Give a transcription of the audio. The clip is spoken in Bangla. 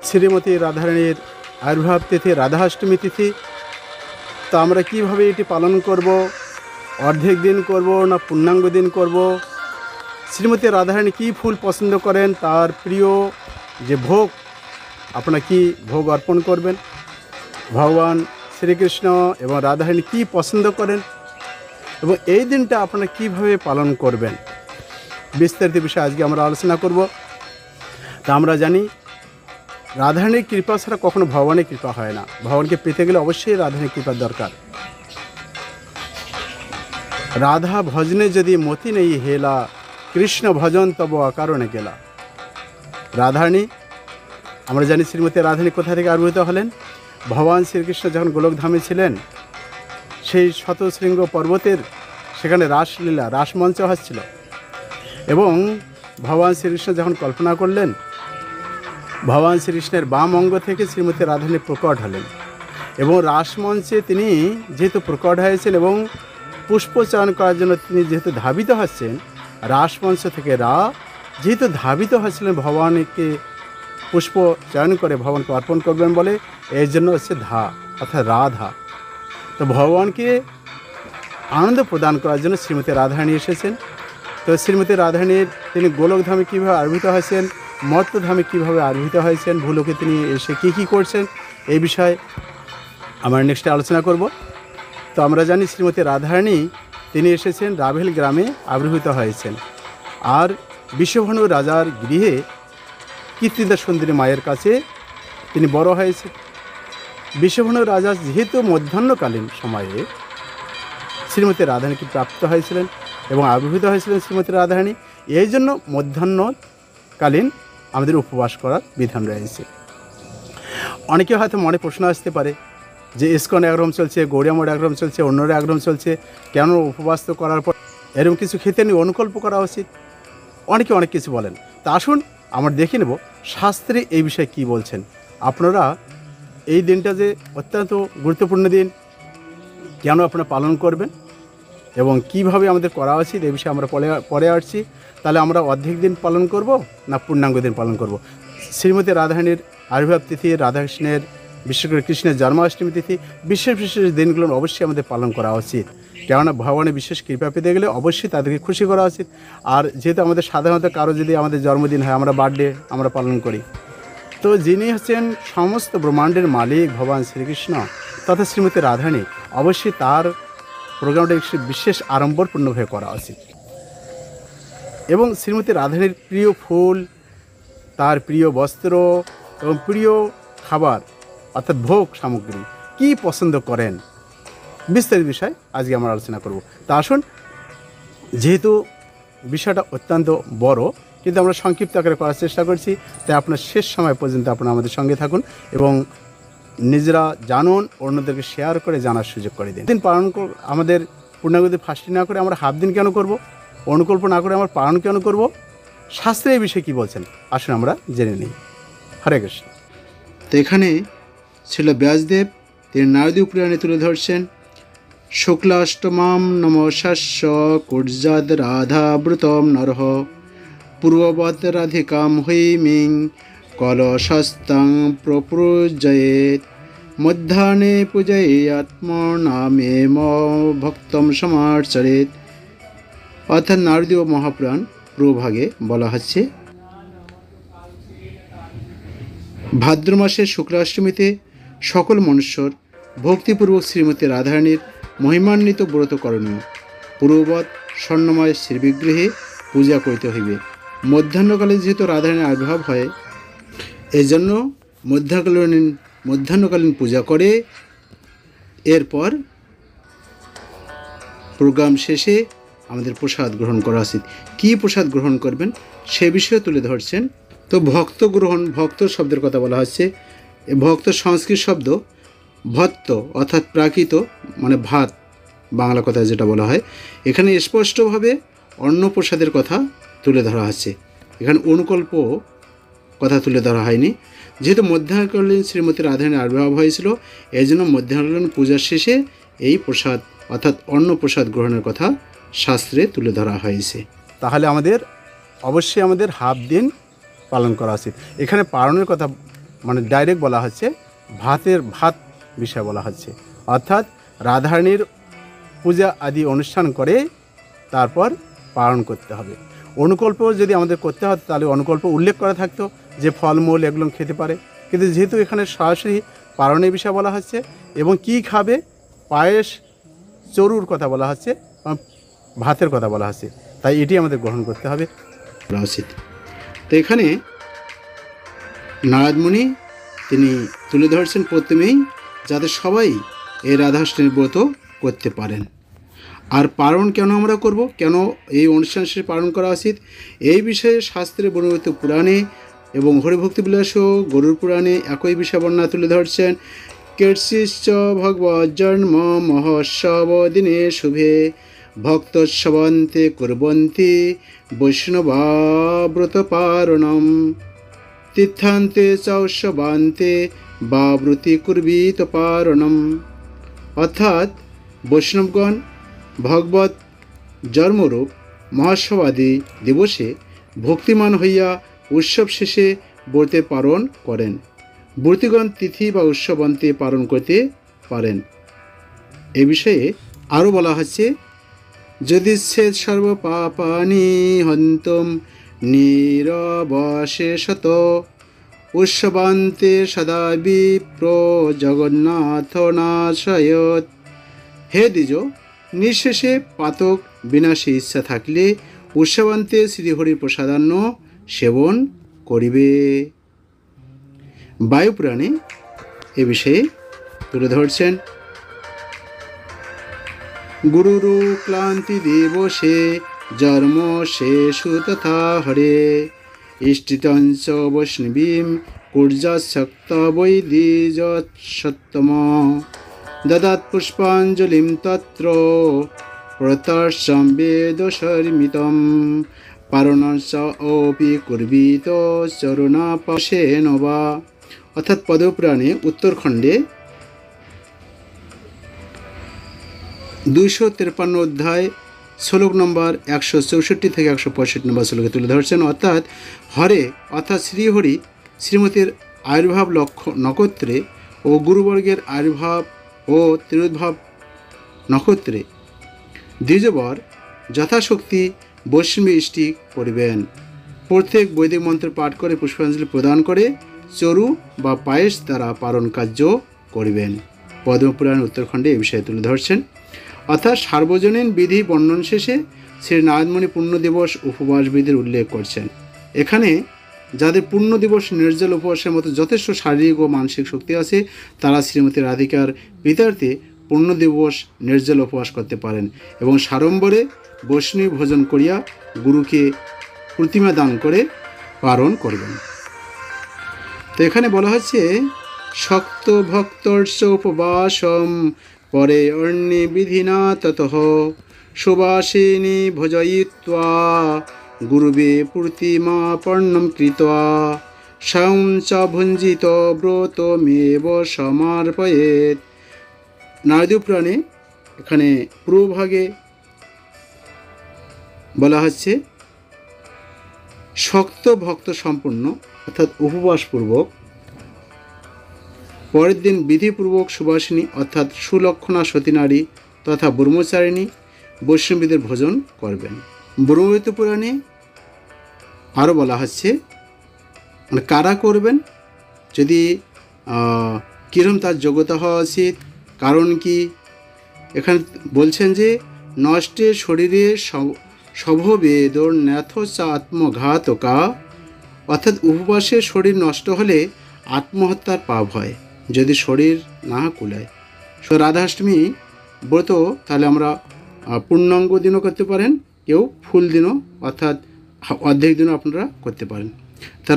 শ্রীমতী রাধারানীর আবির্ভাব তিথি রাধাষ্টমী তিথি। তো আমরা কীভাবে এটি পালন করব, অর্ধেক দিন করব না পূর্ণাঙ্গ দিন করব, শ্রীমতী রাধারানী কী ফুল পছন্দ করেন, তার প্রিয় যে ভোগ, আপনারা কী ভোগ অর্পণ করবেন, ভগবান শ্রীকৃষ্ণ এবং রাধারানী কী পছন্দ করেন এবং এই দিনটা আপনারা কীভাবে পালন করবেন, বিস্তারিত বিষয়ে আজকে আমরা আলোচনা করব। তা আমরা জানি রাধারানীর কৃপা ছাড়া কখনো ভগবানের কৃপা হয় না। ভগবানকে পেতে গেলে অবশ্যই রাধারানীর কৃপার দরকার। রাধা ভজনে যদি মতি নেই হেলা, কৃষ্ণ ভজন তব অকারণে গেলা। রাধারানী, আমরা জানি শ্রীমতী রাধারানী কোথা থেকে আবির্ভূত হলেন। ভগবান শ্রীকৃষ্ণ যখন গোলকধামে ছিলেন, সেই শতশৃঙ্গ পর্বতের সেখানে রাসলীলা, রাসমঞ্চ হচ্ছিল এবং ভগবান শ্রীকৃষ্ণ যখন কল্পনা করলেন, ভগবান শ্রীকৃষ্ণের বাম অঙ্গ থেকে শ্রীমতী রাধারানী প্রকট হলেন এবং রাসমঞ্চে তিনি যেহেতু প্রকট হয়েছেন এবং পুষ্প চয়ন করার জন্য তিনি যেহেতু ধাবিত হচ্ছেন, রাসমঞ্চ থেকে যেহেতু ধাবিত হচ্ছিলেন ভগবানকে পুষ্প চয়ন করে ভগবানকে অর্পণ করবেন বলে, এই জন্য হচ্ছে অর্থাৎ রাধা। তো ভগবানকে আনন্দ প্রদান করার জন্য শ্রীমতী রাধারানী এসেছেন। তো শ্রীমতী রাধারানীর তিনি গোলকধামে কীভাবে আবির্ভূত হয়েছেন, মর্তধামে কীভাবে আবির্ভূত হয়েছেন, ভূলোকে তিনি এসে কী করছেন, এই বিষয়ে আমরা নেক্সটে আলোচনা করব। তো আমরা জানি শ্রীমতী রাধারানী তিনি এসেছেন রাভেল গ্রামে আবির্ভূত হয়েছেন আর বিশ্বভানু রাজার গৃহে কীর্তিদা সুন্দরী মায়ের কাছে তিনি বড় হয়েছেন। বিশ্বভানু রাজা যেহেতু মধ্যাহ্নকালীন সময়ে শ্রীমতী রাধারানীকে প্রাপ্ত হয়েছিলেন এবং আবির্ভূত হয়েছিলেন শ্রীমতী রাধারানী, এই জন্য মধ্যাহ্নকালীন আমাদের উপবাস করার বিধান রয়েছে। অনেকে হয়তো মনে প্রশ্ন আসতে পারে যে ইসকন একরকম চলছে, গৌড়িয়া মঠ একরকম চলছে, অন্যরা একরকম চলছে, কেন উপবাস তো করার পর এরকম কিছু খেতে নিয়ে অনুকল্প করা উচিত, অনেকে অনেক কিছু বলেন। তা আসুন আমরা দেখে নেব শাস্ত্রে এই বিষয়ে কী বলছেন। আপনারা এই দিনটা যে অত্যন্ত গুরুত্বপূর্ণ দিন, কেন আপনারা পালন করবেন এবং কিভাবে আমাদের করা উচিত, এই বিষয়ে আমরা পরে আসছি। তাহলে আমরা অর্ধেক দিন পালন করব না পূর্ণাঙ্গ দিন পালন করব। শ্রীমতী রাধারানীর আবির্ভাব তিথি, রাধাকৃষ্ণের বিশেষ করে কৃষ্ণের জন্মাষ্টমী তিথি, বিশেষ বিশেষ দিনগুলো অবশ্যই আমাদের পালন করা উচিত। কেননা ভগবানের বিশেষ কৃপা পেতে গেলে অবশ্যই তাদেরকে খুশি করা উচিত। আর যেহেতু আমাদের সাধারণত কারো যদি আমাদের জন্মদিন হয়, আমরা বার্থডে আমরা পালন করি, তো যিনি হচ্ছেন সমস্ত ব্রহ্মাণ্ডের মালিক ভগবান শ্রীকৃষ্ণ তথা শ্রীমতী রাধারানী, অবশ্যই তার প্রোগ্রামটা একটু বিশেষ আড়ম্বরপূর্ণভাবে করা উচিত। এবং শ্রীমতী রাধারানীর প্রিয় ফুল, তার প্রিয় বস্ত্র এবং প্রিয় খাবার অর্থাৎ ভোগ সামগ্রী কী পছন্দ করেন, বিস্তারিত বিষয় আজকে আমরা আলোচনা করব। তা আসুন, যেহেতু বিষয়টা অত্যন্ত বড় কিন্তু আমরা সংক্ষিপ্ত আকারে করার চেষ্টা করছি, তাই আপনার শেষ সময় পর্যন্ত আপনারা আমাদের সঙ্গে থাকুন এবং নিজেরা জানুন, অন্যদেরকে শেয়ার করে জানার সুযোগ করে দিন। দিন পালন আমাদের পূর্ণাঙ্গ দিন ফাস্টিং না করে আমরা হাফ দিন কেন করব, অনুকল্প না করে আমরা পালন কেন করব, শাস্ত্রে এই বিষয়ে কী বলছেন আসুন আমরা জেনে নিই। হরে কৃষ্ণ। তো এখানে ছিল ব্যাসদেব, তিনি নারদী পুরাণে তুলে ধরছেন শুক্লাষ্টমাম নমশস্য কুর্জাদ রাধাবৃতম নরহ পূর্ববৎ রাধিকাম হৈমিং কলশস্তং প্রপূজয়েত মধ্যাহ্নে পূজয়াত্মনামে ভক্তম সমার্চরেত। অর্থাৎ নারদীয় মহাপুরাণ প্রভাগে বলা হচ্ছে ভাদ্র মাসের শুক্লাষ্টমীতে সকল মনুষ্যর ভক্তিপূর্বক শ্রীমতী রাধারানীর মহিমান্বিত ব্রত করণীয়। পূর্ববৎ স্বর্ণময় শ্রীবিগ্রহে পূজা করিতে হইবে। মধ্যাহ্নকালে যেহেতু রাধারানীর আবির্ভাব হয়, এই জন্য মধ্যাহ্নকালীন পূজা করে এরপর প্রোগ্রাম শেষে আমাদের প্রসাদ গ্রহণ করা উচিত। কী প্রসাদ গ্রহণ করবেন সে বিষয়ে তুলে ধরছেন। তো ভক্ত গ্রহণ, ভক্ত শব্দের কথা বলা হচ্ছে। ভক্ত সংস্কৃত শব্দ ভত্ত অর্থাৎ প্রাকৃত মানে ভাত, বাংলা কথায় যেটা বলা হয়। এখানে স্পষ্টভাবে অন্ন প্রসাদের কথা তুলে ধরা হচ্ছে, এখানে অনুকল্প কথা তুলে ধরা হয়নি। যেহেতু মধ্যাহ্নকালীন শ্রীমতী রাধারানীর আবির্ভাব হয়েছিল, এই জন্য মধ্যাহ্নকালীন পূজার শেষে এই প্রসাদ অর্থাৎ অন্ন প্রসাদ গ্রহণের কথা শাস্ত্রে তুলে ধরা হয়েছে। তাহলে আমাদের অবশ্যই আমাদের হাফ দিন পালন করা উচিত। এখানে পালনের কথা মানে ডাইরেক্ট বলা হচ্ছে ভাত বিষয় বলা হচ্ছে, অর্থাৎ রাধারানীর পূজা আদি অনুষ্ঠান করে তারপর পালন করতে হবে। অনুকল্প যদি আমাদের করতে হতো তাহলে অনুকল্প উল্লেখ করা থাকতো যে ফলমূল এগুলো খেতে পারে, কিন্তু যেহেতু এখানে সরাসরি পালনের বিষয় বলা হচ্ছে এবং কি খাবে, পায়েস চরুর কথা বলা হচ্ছে, ভাতের কথা বলা হচ্ছে, তাই এটি আমাদের গ্রহণ করতে হবে বলা উচিত। তো এখানে নারদমুনি তিনি তুলে ধরছেন প্রথমেই যাতে সবাই এই রাধাষ্টমীর ব্রত করতে পারেন। আর পালন কেন আমরা করব, কেন এই অনুষ্ঠান শেষে পালন করা উচিত, এই বিষয়ে শাস্ত্রে বর্ণিত পুরাণে এবং হরিভক্তি বিলাস গরুর পুরাণে একই বিষয় বর্ণনা তুলে ধরছেন। কীর্ষিশ্চ ভগবৎ জন্ম মহোৎসব দিনে শুভে ভক্তোৎসবন্তে কুর্বন্তি বৈষ্ণবা ব্রত পারণম তীর্থান্তে চ উৎসবান্তে বা ব্রতি কুর্বিত পারণম। অর্থাৎ বৈষ্ণবগণ ভগবত জন্মরূপ মহোৎসবাদি দিবসে ভক্তিমান হইয়া উৎসব শেষে ব্রতে পালন করেন। ব্রতিগণ তিথি বা উৎসবান্তে পালন করতে পারেন। এ বিষয়ে আরও বলা হচ্ছে, যদি ছেদ সর্বপাপানি হন্তম নিরবশেষত উৎসবান্তে সদা বিপ্র জগন্নাথ নাশয়ত। হে দ্বিজ, নিঃশেষে পাতক বিনাশী ইচ্ছা থাকলে উৎসবান্তে শ্রীহরির প্রসাদান্ন সেবন করিবে। বায়ুপুরাণে এ বিষয়ে তুলে ধরছেন, গুরুরু ক্লান্তি দিবসে জন্ম শেষু তথা হরে ইষ্টিতঞ্চ বৈষ্ণবীম কুর্যাশক্ত বৈদিজৎসত্তম দদাৎ পুষ্পাঞ্জলিম তত্র প্রতর্ষম বেদশর্মিতম পারণশ্চ অপি কুর্বিত চরণাপাশেন বা। অর্থাৎ পদ্মপুরাণে উত্তরখণ্ডে 253 অধ্যায় শ্লোক নম্বর 164 থেকে 165 নম্বর শ্লোকে তুলে ধরছেন। অর্থাৎ হরে অর্থাৎ শ্রীহরি শ্রীমতীর আবির্ভাব নক্ষত্রে ও গুরুবর্গের আবির্ভাব ও তিরোদ্ভাব নক্ষত্রে দ্বিজবর যথাশক্তি বৈষ্ণবী ইষ্টি করিবেন। প্রত্যেক বৈদিক মন্ত্র পাঠ করে পুষ্পাঞ্জলি প্রদান করে চরু বা পায়েস দ্বারা পালন কার্য করিবেন। পদ্মপুরাণ উত্তরখণ্ডে এই বিষয়ে তুলে ধরছেন। অর্থাৎ সার্বজনীন বিধি বর্ণন শেষে শ্রী নারদমুনি পূর্ণ দিবস উপবাস বিধির উল্লেখ করছেন। এখানে যাদের পূর্ণ দিবস নির্জল উপবাসের মতো যথেষ্ট শারীরিক ও মানসিক শক্তি আছে তারা শ্রীমতী রাধিকার পিতার্থে পূর্ণ দিবস নির্জল উপবাস করতে পারেন এবং সাড়ম্বরে বৈষ্ণবী ভোজন করিয়া গুরুকে প্রতিমা দান করে পালন করবেন। তো এখানে বলা হচ্ছে, শক্ত ভক্তর্ষ উপবাসম পরে অর্ণি বিধিনা ততঃ সুবাসিনী ভোজয়িত্বা গুরুবে প্রতিমা পর্ণম কৃত্বা স্বয়ং চ ভুঞ্জিত ব্রতমেব সমর্পয়েৎ। নারদীয় পুরাণে এখানে পূর্বভাগে বলা হচ্ছে, শক্ত ভক্ত সম্পন্ন অর্থাৎ উপবাসপূর্বক পরের দিন বিধিপূর্বক সুবাসিনী অর্থাৎ সুলক্ষণা সতী নারী তথা ব্রহ্মচারিণী বৈষ্ণবীদের ভোজন করবেন। ব্রহ্মবৈবর্ত পুরাণে আরও বলা হচ্ছে, মানে কারা করবেন, যদি কীরকম তার যোগ্যতা হওয়া উচিত, কারণ কি, এখানে বলছেন যে নষ্টে শরীরে সভবেদর ন্যাথ চা আত্মঘাতকা। অর্থাৎ উপবাসে শরীর নষ্ট হলে আত্মহত্যার পাপ হয় যদি শরীর না কুলায়। রাধাষ্টমী ব্রত তাহলে আমরা পূর্ণাঙ্গ দিনও করতে পারেন, কেউ ফুল দিনও অর্থাৎ অর্ধেক দিনও আপনারা করতে পারেন। তা